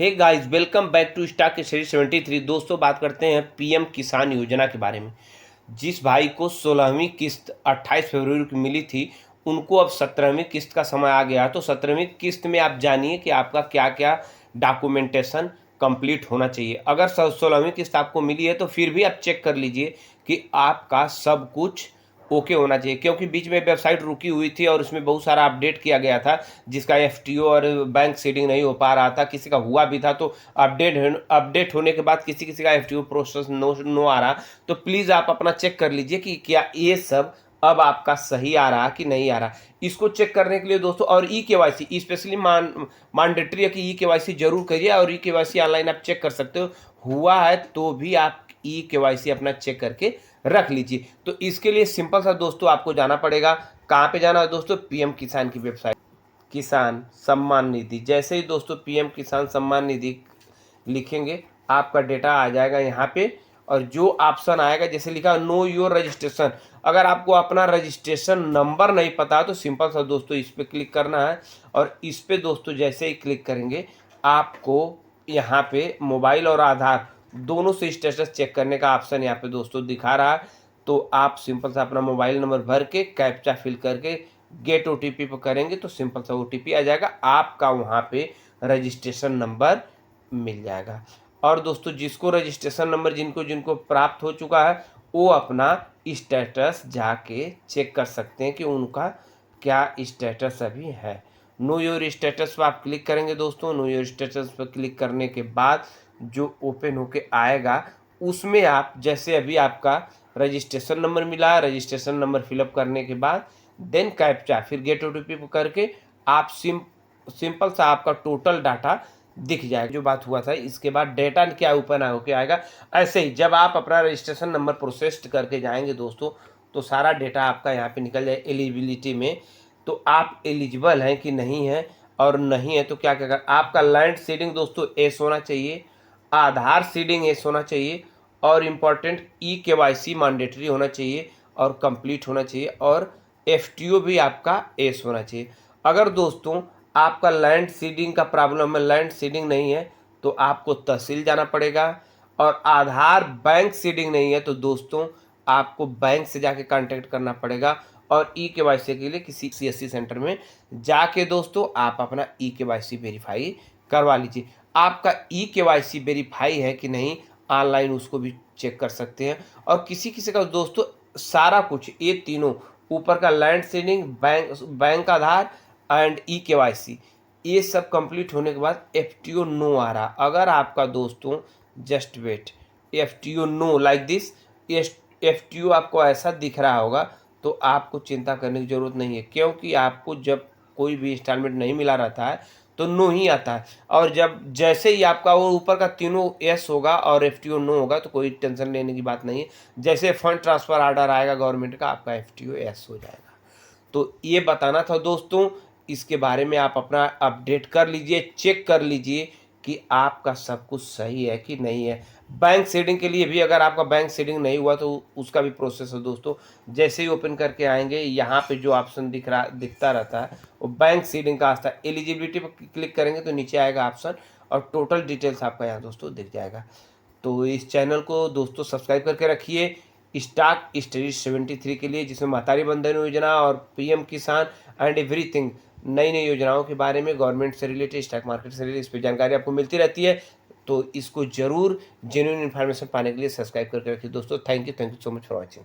Hey guys, welcome back to stock study 73। दोस्तों, बात करते हैं पीएम किसान योजना के बारे में। जिस भाई को 16वीं किस्त 28 फरवरी को मिली थी, उनको अब 17वीं किस्त का समय आ गया। तो 17वीं किस्त में आप जानिए कि आपका क्या क्या डॉक्यूमेंटेशन कंप्लीट होना चाहिए। अगर 16वीं किस्त आपको मिली है तो फिर भी आप चेक कर लीजिए कि आपका सब कुछ ओके होना चाहिए, क्योंकि बीच में वेबसाइट रुकी हुई थी और उसमें बहुत सारा अपडेट किया गया था, जिसका एफटीओ और बैंक सीडिंग नहीं हो पा रहा था। किसी का हुआ भी था तो अपडेट होने के बाद किसी किसी का एफटीओ प्रोसेस नो आ रहा। तो प्लीज़ आप अपना चेक कर लीजिए कि क्या ये सब अब आपका सही आ रहा कि नहीं आ रहा। इसको चेक करने के लिए दोस्तों, और ई केवाईसी स्पेशली मैंडेटरी है कि ई केवाईसी जरूर करिए, और ई केवाईसी ऑनलाइन आप चेक कर सकते हो। हुआ है तो भी आप ई केवाईसी अपना चेक करके रख लीजिए। तो इसके लिए सिंपल सा दोस्तों आपको जाना पड़ेगा। कहाँ पे जाना है दोस्तों? पीएम किसान की वेबसाइट, किसान सम्मान निधि। जैसे ही दोस्तों पीएम किसान सम्मान निधि लिखेंगे, आपका डेटा आ जाएगा यहाँ पे, और जो ऑप्शन आएगा जैसे लिखा नो योर रजिस्ट्रेशन, अगर आपको अपना रजिस्ट्रेशन नंबर नहीं पता तो सिंपल सा दोस्तों इस पर क्लिक करना है। और इस पे दोस्तों जैसे ही क्लिक करेंगे, आपको यहाँ पे मोबाइल और आधार दोनों से स्टेटस चेक करने का ऑप्शन यहाँ पे दोस्तों दिखा रहा है। तो आप सिंपल सा अपना मोबाइल नंबर भर के कैप्चा फिल करके गेट ओटीपी पर करेंगे तो सिंपल सा ओटीपी आ जाएगा, आपका वहाँ पे रजिस्ट्रेशन नंबर मिल जाएगा। और दोस्तों जिसको रजिस्ट्रेशन नंबर जिनको जिनको प्राप्त हो चुका है, वो अपना स्टेटस जाके चेक कर सकते हैं कि उनका क्या स्टेटस अभी है। नो योर स्टेटस पर आप क्लिक करेंगे दोस्तों। नो योर स्टेटस पर क्लिक करने के बाद जो ओपन होके आएगा, उसमें आप जैसे अभी आपका रजिस्ट्रेशन नंबर मिला, रजिस्ट्रेशन नंबर फिलअप करने के बाद देन कैप्चा फिर गेट ओटीपी को करके आप सिंपल सा आपका टोटल डाटा दिख जाएगा। जो बात हुआ था, इसके बाद डेटा क्या ओपन होके आएगा। ऐसे ही जब आप अपना रजिस्ट्रेशन नंबर प्रोसेस करके जाएंगे दोस्तों, तो सारा डेटा आपका यहाँ पे निकल जाए एलिजिबिलिटी में। तो आप एलिजिबल हैं कि नहीं है, और नहीं है तो क्या क्या कर, आपका लैंड सीडिंग दोस्तों एस होना चाहिए, आधार सीडिंग एस होना चाहिए, और इम्पॉर्टेंट ई केवाईसी मैंडेटरी होना चाहिए और कंप्लीट होना चाहिए, और एफटीओ भी आपका एस होना चाहिए। अगर दोस्तों आपका लैंड सीडिंग का प्रॉब्लम है, लैंड सीडिंग नहीं है, तो आपको तहसील जाना पड़ेगा। और आधार बैंक सीडिंग नहीं है तो दोस्तों आपको बैंक से जाके कांटेक्ट करना पड़ेगा। और ई केवाईसी के लिए किसी सीएससी सेंटर में जाके दोस्तों आप अपना ई केवाईसी वेरीफाई करवा लीजिए। आपका ई केवाईसी वेरीफाई है कि नहीं, ऑनलाइन उसको भी चेक कर सकते हैं। और किसी किसी का दोस्तों सारा कुछ ये तीनों ऊपर का land seeding, bank Aadhaar and e KYC, ये सब कंप्लीट होने के बाद एफटीओ नो आ रहा। अगर आपका दोस्तों just wait, FTO no like this, FTO आपको ऐसा दिख रहा होगा, तो आपको चिंता करने की ज़रूरत नहीं है, क्योंकि आपको जब कोई भी इंस्टॉलमेंट नहीं मिला रहता है तो नो ही आता है। और जब जैसे ही आपका वो ऊपर का तीनों एस होगा और एफटीओ नो होगा तो कोई टेंशन लेने की बात नहीं है। जैसे फंड ट्रांसफ़र ऑर्डर आएगा गवर्नमेंट का, आपका एफटीओ एस हो जाएगा। तो ये बताना था दोस्तों। इसके बारे में आप अपना अपडेट कर लीजिए, चेक कर लीजिए कि आपका सब कुछ सही है कि नहीं है। बैंक सीडिंग के लिए भी अगर आपका बैंक सीडिंग नहीं हुआ तो उसका भी प्रोसेस है दोस्तों। जैसे ही ओपन करके आएंगे, यहाँ पे जो ऑप्शन दिखता रहता है वो बैंक सीडिंग का आता है। एलिजिबिलिटी पर क्लिक करेंगे तो नीचे आएगा ऑप्शन, और टोटल डिटेल्स आपका यहाँ दोस्तों दिख जाएगा। तो इस चैनल को दोस्तों सब्सक्राइब करके रखिए स्टॉक स्टडी 73 के लिए, जिसमें महतारी बंधन योजना और पीएम किसान एंड एवरीथिंग नई नई योजनाओं के बारे में, गवर्नमेंट से रिलेटेड, स्टॉक मार्केट से रिलेटेड, इस पर जानकारी आपको मिलती रहती है। तो इसको जरूर जेन्युइन इन्फॉर्मेशन पाने के लिए सब्सक्राइब करके रखिए दोस्तों। Thank you so much for watching.